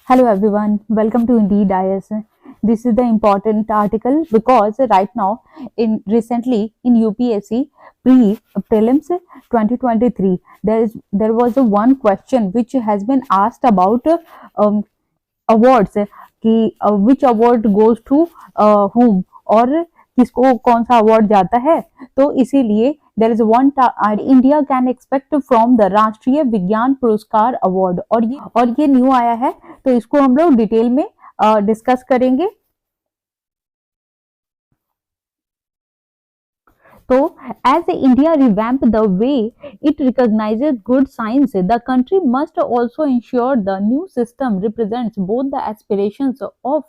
Hello everyone, welcome to Indeed IS. This is the important article because right now in recently in UPSC prelims 2023 there was a one question which has been asked about um, awards कि which award goes to whom और किसको कौन सा award जाता है। तो इसीलिए there is one India can expect from the Rashtriya Vigyan पुरस्कार अवार्ड और ये न्यू आया है, तो इसको हम लोग डिटेल में डिस्कस करेंगे। So, as India revamp the way it recognizes good science, the country must also ensure the new system represents both the aspirations of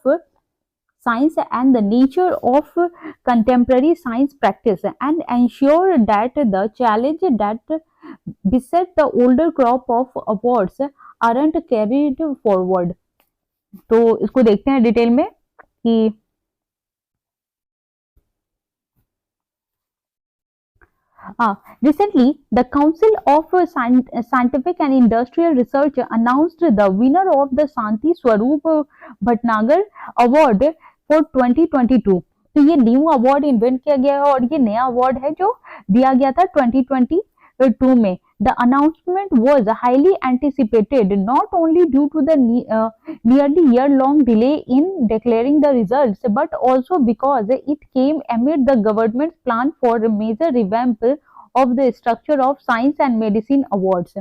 science and the nature of contemporary science practice and ensure that the challenge that beset the older crop of awards aren't carried forward। तो इसको देखते हैं detail में कि recently, the Council of Scientific and Industrial Research announced the winner of the Santi Swarup Bhatnagar Award for 2022। तो ये new award invent किया गया है और ये नया अवार्ड है जो दिया गया था 2022 में। The announcement was highly anticipated not only due to the nearly year-long delay in declaring the results, but also because it came amid the government's plan for a major revamp of the structure of science and medicine awards.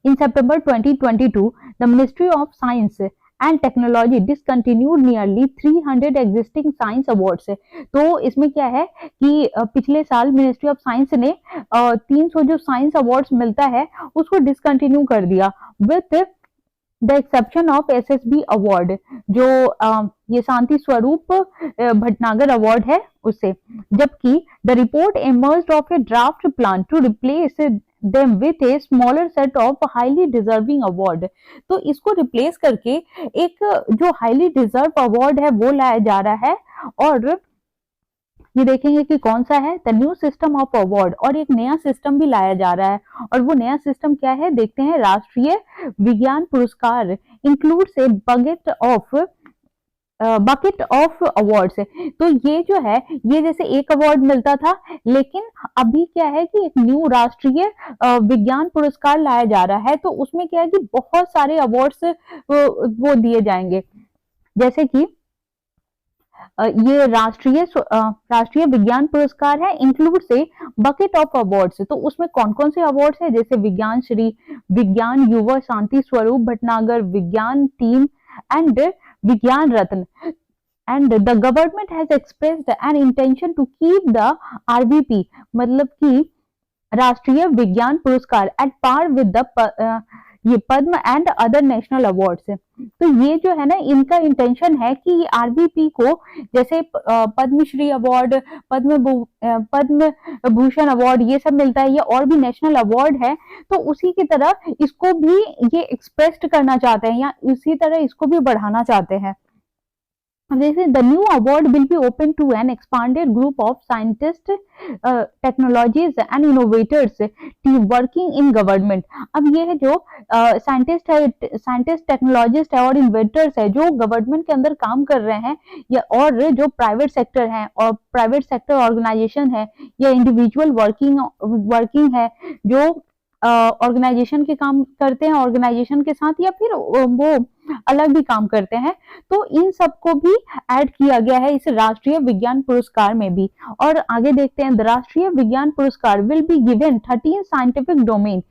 In September 2022, the Ministry of Science and Technology discontinued nearly 300 existing science awards। तो इसमें क्या है कि पिछले साल ministry of science ने 300 जो science awards मिलता है उसको डिसकंटिन्यू कर दिया with the exception of SSB award, जो ये शांति स्वरूप भटनागर अवार्ड है उससे। जबकि the report emerged of a draft plan to replace them with a smaller set of highly deserving award। तो इसको रिप्लेस करके एक जो हाईली डिजर्व अवार्ड है वो लाया जा रहा है और ये देखेंगे कि कौन सा है, the new system of award, और एक नया सिस्टम भी लाया जा रहा है। और वो नया सिस्टम क्या है देखते हैं। राष्ट्रीय विज्ञान पुरस्कार includes a bucket of awards. तो ये जो है ये जैसे एक अवार्ड मिलता था, लेकिन अभी क्या है कि एक न्यू राष्ट्रीय विज्ञान पुरस्कार लाया जा रहा है। तो उसमें क्या है कि बहुत सारे अवार्ड्स वो दिए जाएंगे। जैसे कि ये राष्ट्रीय विज्ञान पुरस्कार है, इंक्लूड से बकेट ऑफ अवार्ड्स। तो उसमें कौन कौन से अवार्ड्स है, जैसे विज्ञान श्री, विज्ञान युवा शांति स्वरूप भटनागर, विज्ञान team and Vigyan Ratna. And the government has expressed an intention to keep the RVP, मतलब कि राष्ट्रीय विज्ञान पुरस्कार एट पार विद द ये पद्म एंड अदर नेशनल अवार्ड्स। तो ये जो है ना इनका इंटेंशन है कि आरबीपी को जैसे पद्मश्री अवार्ड, पद्म भूषण अवार्ड ये सब मिलता है, ये और भी नेशनल अवार्ड है, तो उसी की तरह इसको भी ये एक्सप्रेस्ड करना चाहते हैं या उसी तरह इसको भी बढ़ाना चाहते हैं। The new award will be open to an expanded group of scientists, technologies and innovators team working in government। अब ये है जो साइंटिस्ट टेक्नोलॉजिस्ट है और इन्वेंटर्स है जो गवर्नमेंट के अंदर काम कर रहे हैं, या और जो प्राइवेट सेक्टर है और प्राइवेट सेक्टर ऑर्गेनाइजेशन है या इंडिविजुअल वर्किंग है जो ऑर्गेनाइजेशन के काम करते हैं ऑर्गेनाइजेशन के साथ, या फिर वो अलग भी काम करते हैं। तो इन सबको भी ऐड किया गया है इस राष्ट्रीय विज्ञान पुरस्कार में भी। और आगे देखते हैं, राष्ट्रीय विज्ञान पुरस्कार will be given 13 scientific domain.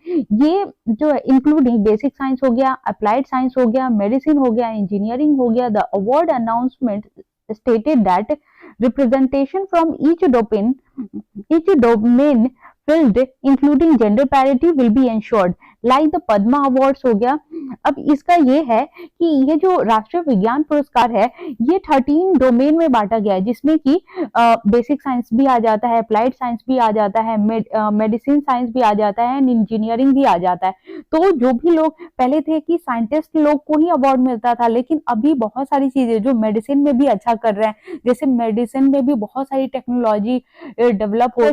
ये जो इंक्लूडिंग बेसिक साइंस हो गया, अप्लाइड साइंस हो गया, मेडिसिन हो गया, इंजीनियरिंग हो गया। The award announcement stated that representation from each domain field including gender parity will be ensured like the Padma awards हो गया। अब इसका ये है कि ये जो राष्ट्रीय विज्ञान पुरस्कार है ये 13 डोमेन में बांटा गया है, जिसमें कि बेसिक साइंस भी आ जाता है, अप्लाइड साइंस भी आ जाता है, मेडिसिन साइंस भी आ जाता है एंड इंजीनियरिंग भी आ जाता है। तो जो भी लोग पहले थे कि साइंटिस्ट लोग को ही अवार्ड मिलता था, लेकिन अभी बहुत सारी चीजें जो मेडिसिन में भी अच्छा कर रहे हैं, जैसे मेडिसिन में भी बहुत सारी टेक्नोलॉजी डेवलप हो,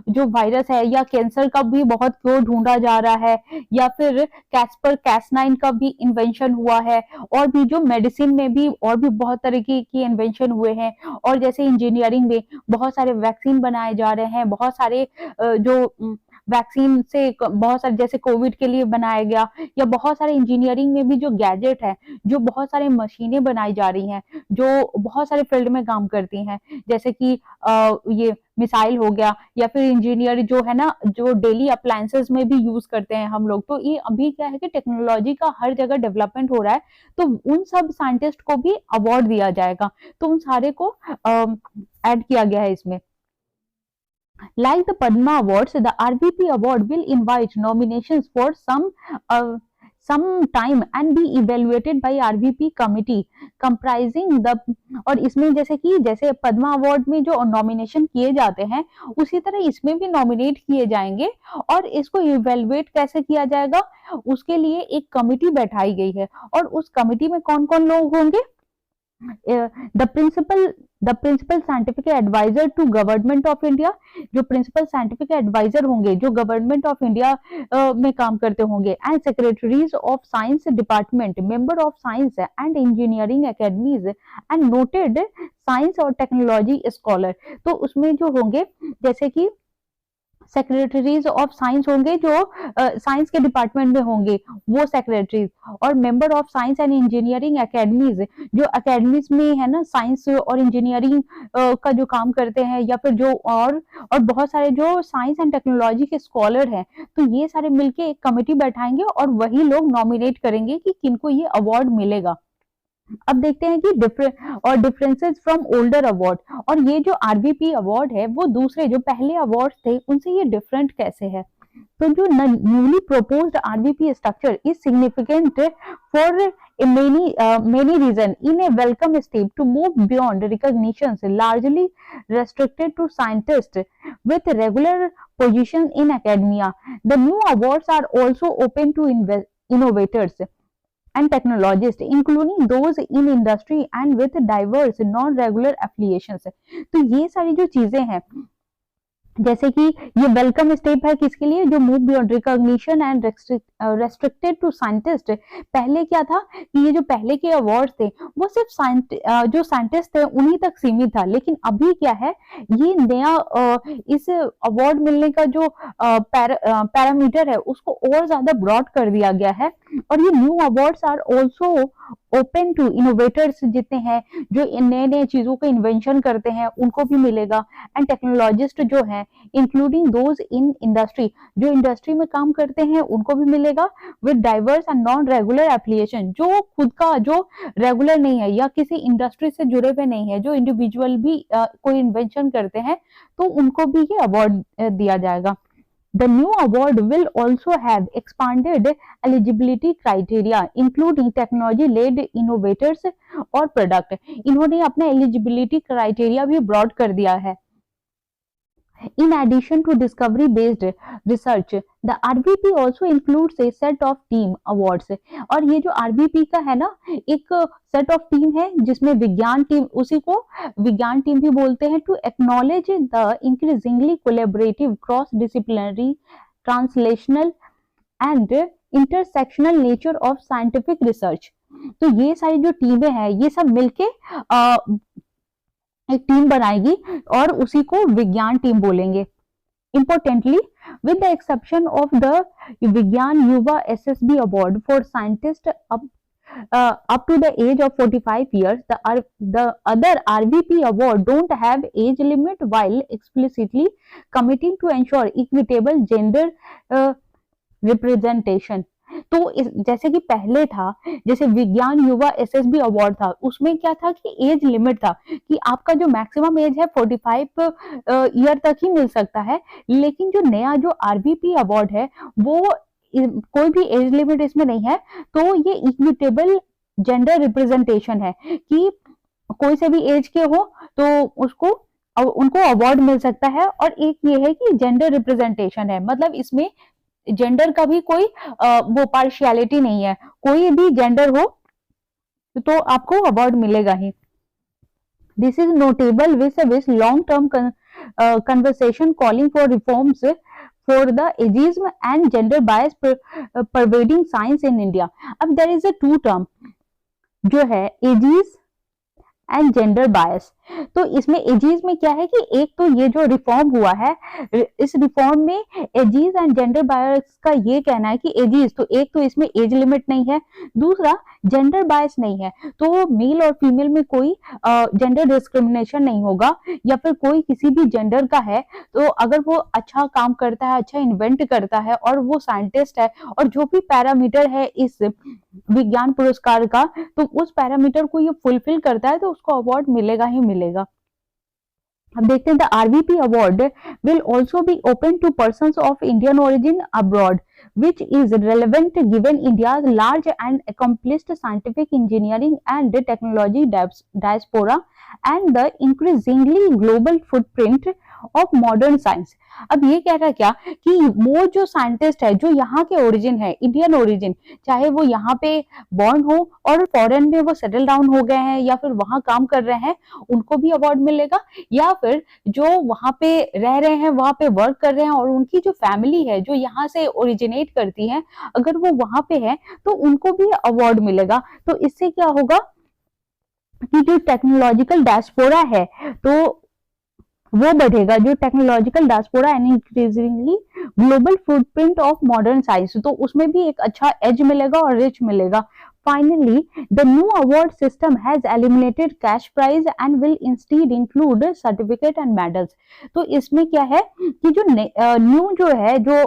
जो वायरस है या कैंसर का भी बहुत क्योर ढूंढा जा रहा है, या फिर कैस्पर कैस9 का का भी इन्वेंशन हुआ है, और भी जो मेडिसिन में भी और भी बहुत तरह की इन्वेंशन हुए हैं, और जैसे इंजीनियरिंग में बहुत सारे वैक्सीन बनाए जा रहे हैं, बहुत सारे जो वैक्सीन से बहुत सारे जैसे कोविड के लिए बनाया गया, या बहुत सारे इंजीनियरिंग में भी जो गैजेट है, जो बहुत सारे मशीनें बनाई जा रही हैं, जो बहुत सारे फील्ड में काम करती हैं, जैसे कि ये मिसाइल हो गया, या फिर इंजीनियर जो है ना, जो डेली अप्लायंसेस में भी यूज करते हैं हम लोग। तो ये अभी क्या है कि टेक्नोलॉजी का हर जगह डेवलपमेंट हो रहा है, तो उन सब साइंटिस्ट को भी अवार्ड दिया जाएगा, तो उन सारे को ऐड किया गया है इसमें। Like the Padma Awards, the RVP award will invite nominations for some time and be evaluated by RVP committee comprising the, और इसमें जैसे कि जैसे पद्मा अवार्ड में जो नॉमिनेशन किए जाते हैं, उसी तरह इसमें भी नॉमिनेट किए जाएंगे, और इसको इवेलुएट कैसे किया जाएगा, उसके लिए एक कमिटी बैठाई गई है, और उस कमिटी में कौन कौन लोग होंगे? The principal scientific adviser to government of India, जो प्रिंसिपल साइंटिफिक एडवाइजर होंगे जो गवर्नमेंट ऑफ इंडिया में काम करते होंगे, and secretaries of science department, member of science and engineering academies and noted science और टेक्नोलॉजी स्कॉलर। तो उसमें जो होंगे जैसे कि सेक्रेटरीज ऑफ साइंस होंगे, जो साइंस के डिपार्टमेंट में होंगे वो सेक्रेटरीज, और member of science and engineering academies, जो एकेडमीज में है ना साइंस और इंजीनियरिंग का जो काम करते हैं, या फिर जो और बहुत सारे जो साइंस एंड टेक्नोलॉजी के स्कॉलर हैं, तो ये सारे मिलके एक कमेटी बैठाएंगे, और वही लोग नॉमिनेट करेंगे कि किनको ये अवार्ड मिलेगा। अब देखते हैं कि डिफरेंसेस फ्रॉम ओल्डर अवार्ड, और ये जो आरवीपी अवार्ड है वो दूसरे जो पहले अवार्ड थे उनसे ये डिफरेंट कैसे है। तो जो newly proposed RVP structure is significant for many reason in a welcome step to move beyond recognitions largely restricted to scientists with regular position in academia. The new awards are also open to innovators and technologists, including those in industry and with diverse non-regular affiliations. तो ये सारी जो चीजें हैं, जैसे कि ये welcome step है किसके लिए, जो move beyond recognition and restricted to scientist. पहले क्या था कि ये जो पहले के अवार्ड थे वो सिर्फ जो साइंटिस्ट थे उन्हीं तक सीमित था, लेकिन अभी क्या है, ये नया इस अवार्ड मिलने का जो पैरामीटर है उसको और ज्यादा ब्रॉड कर दिया गया है, और ये new awards are also open to innovators जितने हैं, जो नए नए चीजों को इन्वेंशन करते हैं उनको भी मिलेगा, एंड टेक्नोलॉजिस्ट जो है इंक्लूडिंग दोज इन इंडस्ट्री, जो इंडस्ट्री में काम करते हैं उनको भी मिलेगा, with diverse and non regular application, जो खुद का जो रेगुलर नहीं है या किसी इंडस्ट्री से जुड़े हुए नहीं है, जो इंडिविजुअल भी कोई इन्वेंशन करते हैं, तो उनको भी ये अवार्ड दिया जाएगा। The new award will also have expanded eligibility criteria, including technology-led innovators और product. इन्होंने अपना eligibility criteria भी broad कर दिया है। In addition to discovery-based research, the RVP also includes a set of team awards. और ये जो RVP का है ना, एक set of team है जिसमें विज्ञान टीम, उसी को विज्ञान टीम भी बोलते हैं, to acknowledge the increasingly collaborative, cross-disciplinary, translational and intersectional nature of scientific research. तो ये सारी जो टीमें हैं ये सब मिलके एक टीम बनाएगी और उसी को विज्ञान टीम बोलेंगे। Importantly, with the exception of the Vigyan Yuva SSB Award for scientists up to the age of 45 years, the other RVP award don't have age limit while explicitly committing to ensure equitable gender representation. तो जैसे कि पहले था, जैसे विज्ञान Yuva SSB award था, उसमें क्या था कि एज लिमिट था कि आपका जो मैक्सिमम एज है 45 ईयर तक ही मिल सकता है, लेकिन जो नया जो आरवीपी अवार्ड है वो कोई भी एज लिमिट इसमें नहीं है। तो ये इक्विटेबल जेंडर रिप्रेजेंटेशन है कि कोई से भी एज के हो तो उनको अवार्ड मिल सकता है, और एक ये है कि जेंडर रिप्रेजेंटेशन है, मतलब इसमें जेंडर का भी कोई वो पार्शियलिटी नहीं है, कोई भी जेंडर हो तो आपको अवार्ड मिलेगा ही। This is notable with long term conversation calling for reforms for the ageism and gender bias pervading science in India. अब there is a two term जो है एजीज एंड जेंडर बायस। तो इसमें एजीज में क्या है कि एक तो ये जो रिफॉर्म हुआ है, इस रिफॉर्म में एजीज एंड जेंडर बायस का ये कहना है कि एजीज तो एक तो इसमें एज लिमिट नहीं है, दूसरा जेंडर बायस नहीं है, तो मेल और फीमेल में कोई जेंडर डिस्क्रिमिनेशन नहीं होगा, या फिर कोई किसी भी जेंडर का है तो अगर वो अच्छा काम करता है, अच्छा इन्वेंट करता है और वो साइंटिस्ट है और जो भी पैरामीटर है इस विज्ञान पुरस्कार का, तो उस पैरामीटर को ये फुलफिल करता है तो उसको अवार्ड मिलेगा ही मिलेगा। अब देखते हैं the RVP award will also be open to persons of Indian origin abroad which is relevant given India's large and accomplished scientific engineering and technology diaspora and the increasingly global footprint of modern science। अब ये कह रहा है क्या कि वो जो scientist है जो यहाँ के ओरिजिन है, इंडियन ओरिजिन, चाहे वो यहाँ पे बॉर्न हो और फॉरेन में वो सेटल डाउन हो गए हैं या फिर वहां काम कर रहे हैं, उनको भी अवार्ड मिलेगा, या फिर जो वहां पे रह रहे हैं, वहां पे वर्क कर रहे हैं और उनकी जो फैमिली है जो यहाँ से ओरिजिनेट करती है, अगर वो वहां पे है तो उनको भी अवार्ड मिलेगा। तो इससे क्या होगा कि जो टेक्नोलॉजिकल डायस्पोरा है तो वो बढ़ेगा, जो technological diaspora and increasingly global footprint of modern science, तो उसमें भी एक अच्छा एज मिलेगा और रिच मिलेगा। Finally, the new award system has eliminated cash prize and will instead include certificate and medals। तो इसमें क्या है कि जो न्यू जो है जो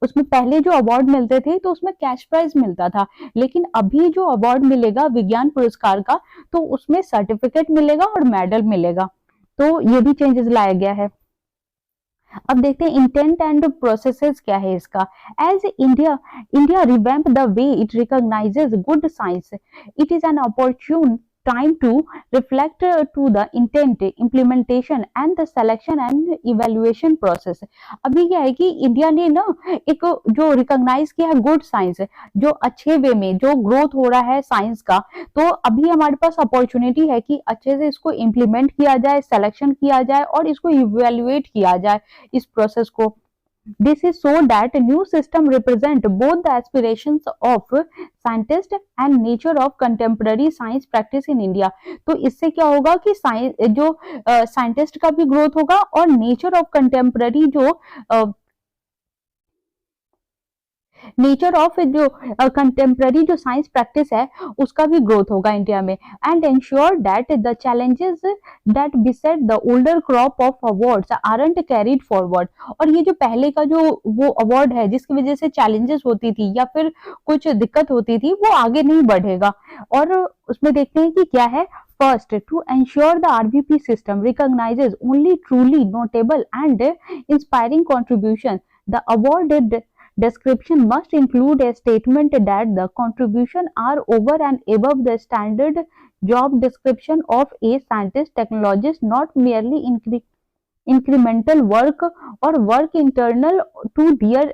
उसमें पहले जो अवार्ड मिलते थे तो उसमें कैश प्राइज मिलता था, लेकिन अभी जो अवार्ड मिलेगा विज्ञान पुरस्कार का तो उसमें सर्टिफिकेट मिलेगा और मेडल मिलेगा। तो ये भी चेंजेस लाया गया है। अब देखते हैं इंटेंट एंड प्रोसेसेस क्या है इसका। As India revamp the way it recognises good science, it is an opportune time to reflect to the intent, implementation and the selection and evaluation process। अभी क्या है कि इंडिया ने ना एक जो रिकॉग्नाइज किया है गुड साइंस, जो अच्छे वे में जो ग्रोथ हो रहा है साइंस का, तो अभी हमारे पास अपॉर्चुनिटी है कि अच्छे से इसको इम्प्लीमेंट किया जाए, सिलेक्शन किया जाए और इसको इवेल्युएट किया जाए इस प्रोसेस को। This is so that a new system represent both the aspirations of scientist and nature of contemporary science practice in India। तो इससे क्या होगा कि साइंस जो साइंटिस्ट का भी ग्रोथ होगा और नेचर ऑफ कंटेम्पररी जो नेचर ऑफ जो कंटेम्पररी जो साइंस प्रैक्टिस है उसका भी ग्रोथ होगा इंडिया में। And ensure that the challenges that बिसेट the older crop of awards aren't carried forward. और ये जो पहले का जो वो अवार्ड है जिसकी वजह से चैलेंजेस होती थी या फिर कुछ दिक्कत होती थी वो आगे नहीं बढ़ेगा। और उसमें देखते हैं कि क्या है। First, to ensure the RVP system recognizes only truly notable and inspiring contributions, the award description must include a statement that the contribution are over and above the standard job description of a scientist technologist, not merely incremental work or work internal to their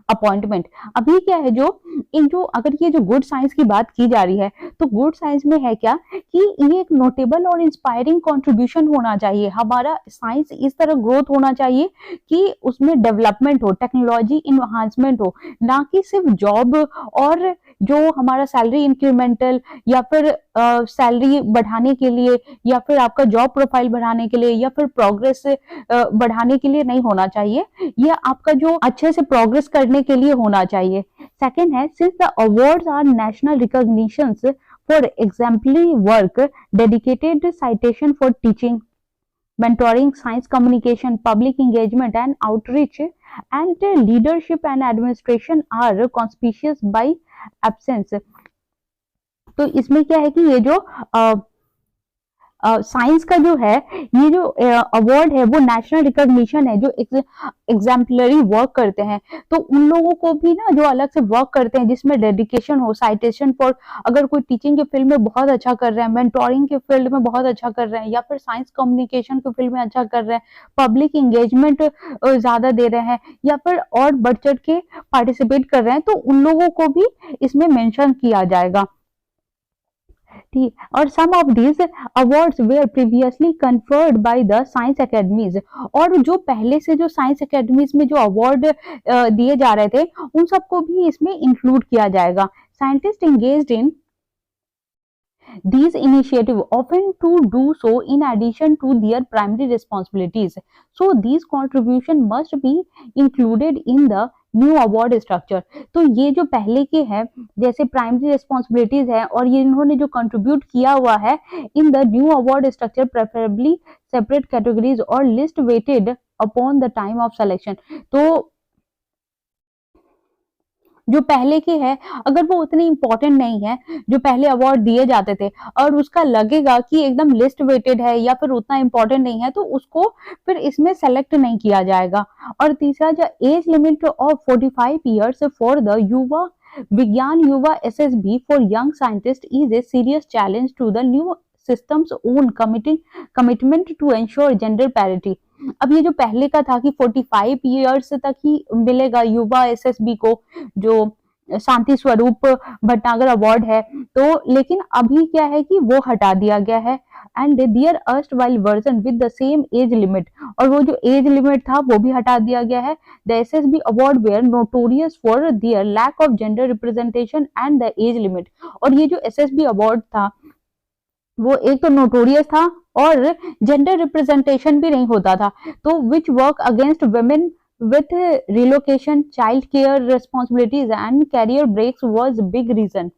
appointment. अभी क्या है जो इन जो अगर ये जो good science की बात की जा रही है तो गुड साइंस में है क्या कि ये एक नोटेबल और इंस्पायरिंग कंट्रीब्यूशन होना चाहिए। हमारा साइंस इस तरह ग्रोथ होना चाहिए कि उसमें डेवलपमेंट हो, टेक्नोलॉजी इनहांसमेंट हो, ना कि सिर्फ जॉब और जो हमारा सैलरी इंक्रीमेंटल या फिर सैलरी बढ़ाने के लिए या फिर आपका जॉब प्रोफाइल बढ़ाने के लिए या फिर प्रोग्रेस बढ़ाने के लिए नहीं होना चाहिए। ये आपका जो अच्छे से प्रोग्रेस करने के लिए होना चाहिए। सेकंड है, since the awards are national recognitions for exemplary work, dedicated citation for teaching, mentoring, science communication, public engagement and outreach, and leadership and administration are conspicuous by absence। तो इसमें क्या है कि ये जो साइंस का जो है ये जो अवार्ड है वो नेशनल रिकॉग्निशन है जो एग्जाम्पलरी वर्क करते हैं, तो उन लोगों को भी ना जो अलग से वर्क करते हैं जिसमें डेडिकेशन हो, साइटेशन फॉर, अगर कोई टीचिंग के फील्ड में बहुत अच्छा कर रहे हैं, मेंटोरिंग के फील्ड में बहुत अच्छा कर रहे हैं या फिर साइंस कम्युनिकेशन के फील्ड में अच्छा कर रहे हैं, पब्लिक इंगेजमेंट ज्यादा दे रहे हैं या फिर और बढ़ चढ़ के पार्टिसिपेट कर रहे हैं, तो उन लोगों को भी इसमें मेंशन किया जाएगा। ठीक, और some of these awards were previously conferred by the science academies, और जो पहले से जो साइंस अकेडमीज में जो अवार्ड दिए जा रहे थे उन सबको भी इसमें इंक्लूड किया जाएगा। Scientist engaged in these initiatives often to do so in addition to their primary responsibilities. So these contribution must be included in the new award structure. तो ये जो पहले के हैं जैसे प्राइमरी रिस्पॉन्सिबिलिटीज है और ये इन्होंने जो कंट्रीब्यूट किया हुआ है in the new award structure preferably separate categories और list vetted upon the time of selection. तो जो पहले के हैं अगर वो उतने इंपॉर्टेंट नहीं है जो पहले अवार्ड दिए जाते थे और उसका लगेगा कि एकदम लिस्ट वेटेड है या फिर उतना इंपॉर्टेंट नहीं है तो उसको फिर इसमें सेलेक्ट नहीं किया जाएगा। और तीसरा जो age limit of 45 years for the Yuva Vigyan Yuva SSB for young scientist is a serious challenge to the new systems own commitment to ensure gender parity. अब ये जो पहले का था कि 45 ईयर्स तक ही मिलेगा युवा एसएसबी को जो शांति स्वरूप भटनागर अवार्ड है, तो लेकिन अभी क्या है कि वो हटा दिया गया है and their erstwhile version with the same age limit, और वो जो एज लिमिट था वो भी हटा दिया गया है। The SSB award were notorious for their lack of gender representation and the age limit. और ये जो एसएसबी अवार्ड था वो एक तो नोटोरियस था और जेंडर रिप्रेजेंटेशन भी नहीं होता था, तो which work against women with relocation child care responsibilities and career breaks was big reason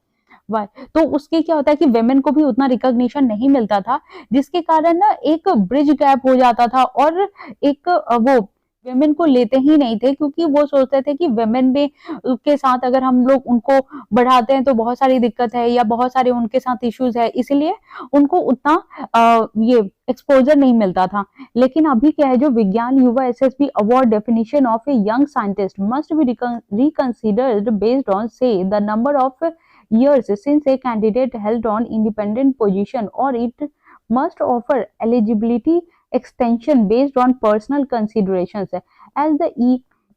why. तो उसके क्या होता है कि वेमेन को भी उतना रिकॉग्निशन नहीं मिलता था जिसके कारण ना एक ब्रिज गैप हो जाता था और एक वो वेमेन को लेते ही नहीं थे क्योंकि वो सोचते थे कि वेमेन में के साथ अगर हम लोग उनको बढ़ाते हैं तो बहुत सारी दिक्कत है या बहुत सारे उनके साथ इश्यूज है, इसलिए उनको उतना ये एक्सपोजर नहीं मिलता था। लेकिन अभी क्या है जो Vigyan Yuva SSB award definition of a young scientist must be reconsidered based on say the number of years since a candidate held on independent position, or it must offer eligibility extension based on personal considerations as the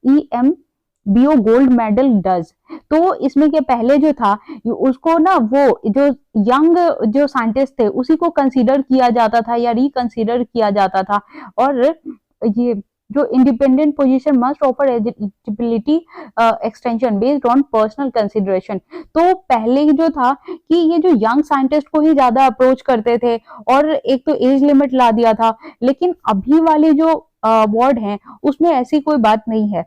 EMBO gold medal does। तो इसमें के पहले जो था उसको ना वो जो यंग जो साइंटिस्ट थे उसी को कंसीडर किया जाता था या रिकंसीडर किया जाता था, और ये जो independent position must offer eligibility extension based on personal consideration. तो पहले जो था कि ये जो यंग साइंटिस्ट को ही ज्यादा अप्रोच करते थे और एक तो एज लिमिट ला दिया था, लेकिन अभी वाले जो अवार्ड हैं उसमें ऐसी कोई बात नहीं है।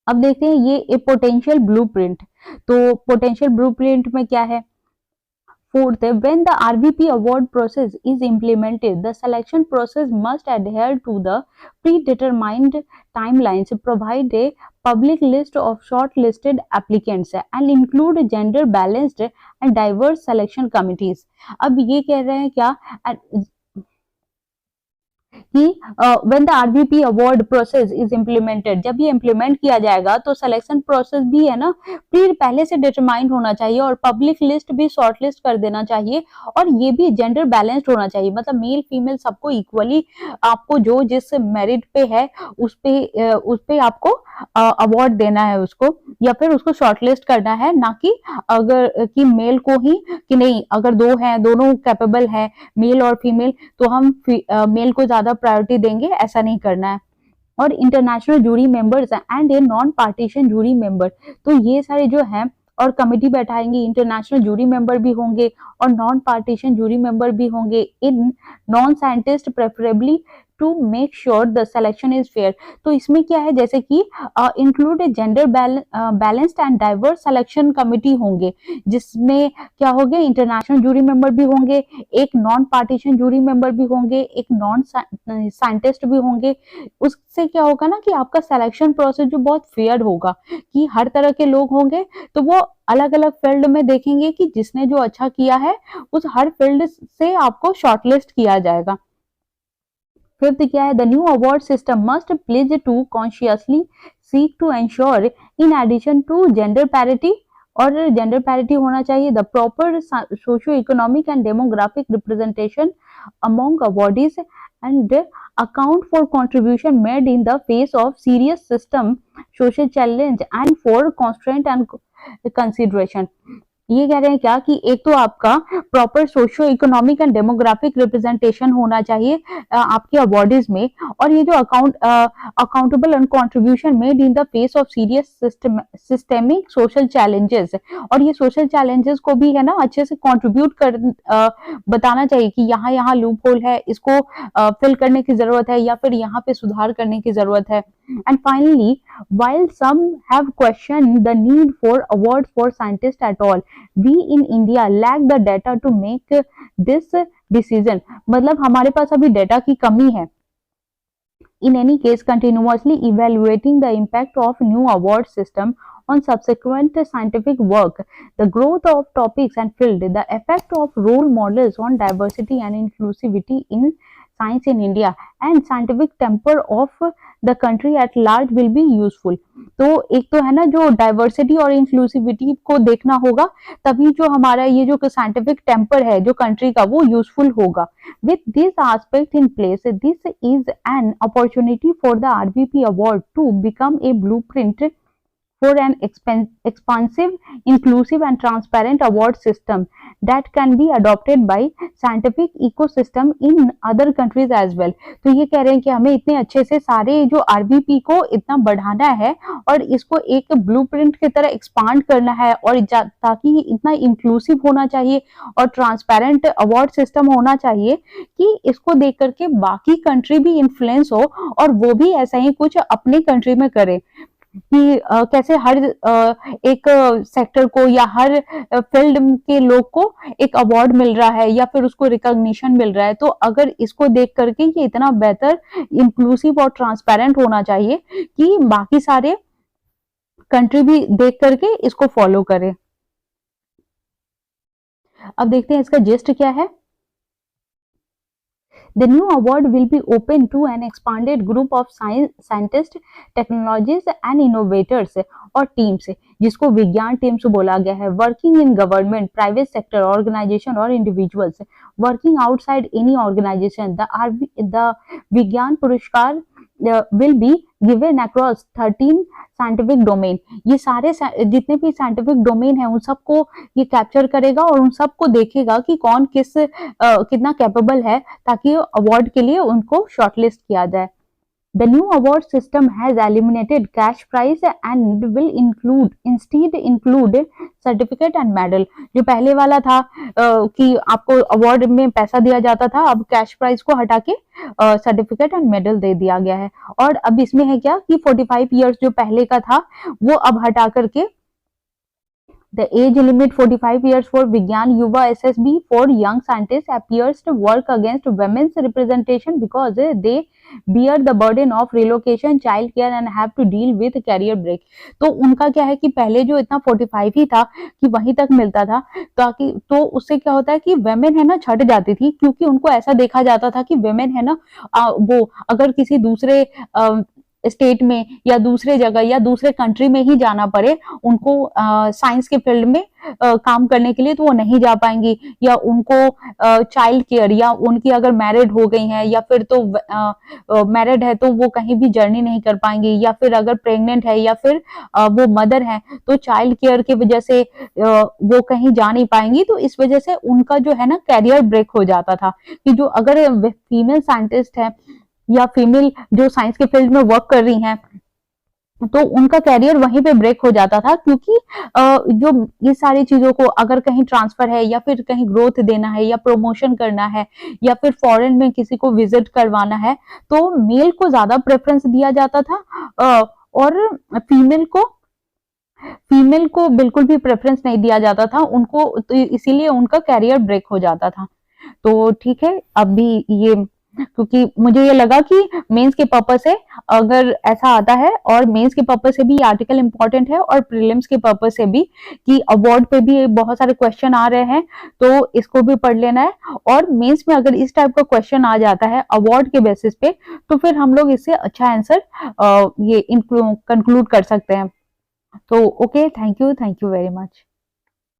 अब देखते हैं ये ए पोटेंशियल ब्लूप्रिंट। तो पोटेंशियल ब्लूप्रिंट में क्या है? Fourth, when the RVP award process is implemented, the selection process must adhere to the predetermined timelines, provide a public list of shortlisted applicants, and include gender balanced and diverse selection committees। अब ये कह रहे हैं क्या कि when the RVP award process is implemented, जब ये implement किया जाएगा तो सिलेक्शन प्रोसेस भी है ना पहले से डिटरमाइंड होना चाहिए और पब्लिक लिस्ट भी शॉर्टलिस्ट कर देना चाहिए, और ये भी जेंडर बैलेंस्ड होना चाहिए, मतलब मेल फीमेल सबको इक्वली आपको जो जिस मेरिट पे है उस पे आपको अवार्ड देना है उसको, या फिर उसको शॉर्टलिस्ट करना है, ना कि अगर कि मेल को ही कि नहीं अगर दो हैं दोनों कैपेबल हैं मेल और फीमेल तो हम मेल को ज्यादा प्रायोरिटी देंगे, ऐसा नहीं करना है। और international jury members and a non partisan jury member, तो ये सारे जो हैं और कमेटी बैठाएंगे, इंटरनेशनल जूरी मेंबर भी होंगे और नॉन पार्टीशन जूरी मेंबर भी होंगे in non scientist preferably to make sure the selection is fair. तो इसमें क्या है जैसे कि include a gender balanced and diverse selection committee होंगे, जिसमें क्या होंगे इंटरनेशनल जूरी मेंबर भी होंगे, एक नॉन पार्टीशन जूरी मेंबर भी होंगे, एक नॉन साइंटिस्ट भी होंगे। उससे क्या होगा ना कि आपका सिलेक्शन प्रोसेस जो बहुत फेयर होगा कि हर तरह के लोग होंगे, तो वो अलग अलग फील्ड में देखेंगे कि जिसने जो अच्छा किया है उस हर फील्ड से आपको शॉर्टलिस्ट किया जाएगा। फिफ्थ क्या है? The new award system must pledge to consciously seek to ensure in addition to gender parity, और जेंडर पैरिटी होना चाहिए the proper socio economic and demographic representation among awardees and account for contribution made in the face of serious system social challenge and for constraint and consideration। ये कह रहे हैं क्या कि एक तो आपका proper socio economic and demographic representation होना चाहिए आपके अवार्डीज में, और ये जो accountable and contribution made in the face of serious systemic social challenges, और ये सोशल चैलेंजेस को भी है ना अच्छे से कंट्रीब्यूट कर बताना चाहिए कि यहाँ यहाँ लूप होल है, इसको फिल करने की जरूरत है या फिर यहाँ पे सुधार करने की जरूरत है। And finally, while some have questioned the need for awards for scientists at all, we in India lack the data to make this decision। मतलब हमारे पास अभी डेटा की कमी है। In any case, continuously evaluating the impact of new award system on subsequent scientific work, the growth of topics and field, the effect of role models on diversity and inclusivity in science in India, and scientific temper of the country at large will be useful। तो एक तो है ना जो diversity और inclusivity को देखना होगा, तभी जो हमारा ये जो साइंटिफिक टेम्पर है जो कंट्री का वो यूजफुल होगा। With this aspect in place, this is an opportunity for the RVP award to become a blueprint for an expansive, inclusive and transparent award system that can be adopted by scientific ecosystem in other countries as well। तो ये कह रहे हैं कि हमें इतने अच्छे से सारे जो आरबीपी को इतना बढ़ाना है और इसको एक ब्लूप्रिंट की तरह एक्सपांड करना है, और ताकि इतना इंक्लूसिव होना चाहिए और ट्रांसपेरेंट अवार्ड सिस्टम होना चाहिए कि इसको देख करके बाकी कंट्री भी इन्फ्लुएंस हो और वो भी ऐसा ही कुछ अपने कंट्री में करे कि कैसे हर एक सेक्टर को या हर फील्ड के लोग को एक अवार्ड मिल रहा है या फिर उसको रिकॉग्निशन मिल रहा है। तो अगर इसको देख करके ये इतना बेहतर, इंक्लूसिव और ट्रांसपेरेंट होना चाहिए कि बाकी सारे कंट्री भी देख करके इसको फॉलो करे। अब देखते हैं इसका जिस्ट क्या है। The new award will be open to an expanded group of scientists, technologists and innovators और टीम्स, जिसको विज्ञान टीम्स बोला गया है, working in government, private sector, organisation और individuals working outside any organisation. The Vigyan Puraskar will be given across 13 scientific domain. ये सारे जितने भी साइंटिफिक डोमेन है उन सबको ये कैप्चर करेगा और उन सबको देखेगा कि कौन कितना कैपेबल है, ताकि अवार्ड के लिए उनको शॉर्टलिस्ट किया जाए। The new award system has eliminated cash prize and will instead include certificate and medal। जो पहले वाला था कि आपको अवार्ड में पैसा दिया जाता था, अब कैश प्राइज को हटा के सर्टिफिकेट एंड मेडल दे दिया गया है। और अब इसमें है क्या कि 45 इयर्स जो पहले का था वो अब हटा करके the age limit 45 years for Vigyan Yuva SSB for young scientists appears to work against women's representation because they bear the burden of relocation, child care and have to deal with career break। तो उनका क्या है कि पहले जो इतना 45 ही था कि वहीं तक मिलता था, ताकि तो उससे क्या होता है कि वेमेन है ना छट जाती थी, क्योंकि उनको ऐसा देखा जाता था कि वेमेन है ना वो अगर किसी दूसरे स्टेट में या दूसरे जगह या दूसरे कंट्री में ही जाना पड़े उनको साइंस के फील्ड में काम करने के लिए, तो वो नहीं जा पाएंगी, या उनको चाइल्ड केयर या उनकी अगर मैरिड हो गई हैं या फिर तो मैरिड है तो वो कहीं भी जर्नी नहीं कर पाएंगी, या फिर अगर प्रेग्नेंट है या फिर वो मदर है तो चाइल्ड केयर की वजह से वो कहीं जा नहीं पाएंगी। तो इस वजह से उनका जो है ना कैरियर ब्रेक हो जाता था कि जो अगर फीमेल साइंटिस्ट है या फीमेल जो साइंस के फील्ड में वर्क कर रही हैं तो उनका कैरियर वहीं पे ब्रेक हो जाता था, क्योंकि जो ये सारी चीजों को अगर कहीं ट्रांसफर है या फिर कहीं ग्रोथ देना है या प्रमोशन करना है या फिर फॉरेन में किसी को विजिट करवाना है तो मेल को ज्यादा प्रेफरेंस दिया जाता था और फीमेल को बिल्कुल भी प्रेफरेंस नहीं दिया जाता था उनको, तो इसीलिए उनका कैरियर ब्रेक हो जाता था। तो ठीक है, अभी ये क्योंकि मुझे ये लगा कि मेंस के पर्पस से अगर ऐसा आता है, और मेंस के पर्पस से भी ये आर्टिकल इंपॉर्टेंट है और प्रीलिम्स के पर्पस से भी कि अवार्ड पे भी बहुत सारे क्वेश्चन आ रहे हैं तो इसको भी पढ़ लेना है। और मेंस में अगर इस टाइप का क्वेश्चन आ जाता है अवार्ड के बेसिस पे तो फिर हम लोग इससे अच्छा आंसर ये कंक्लूड कर सकते हैं। तो okay, thank you very much.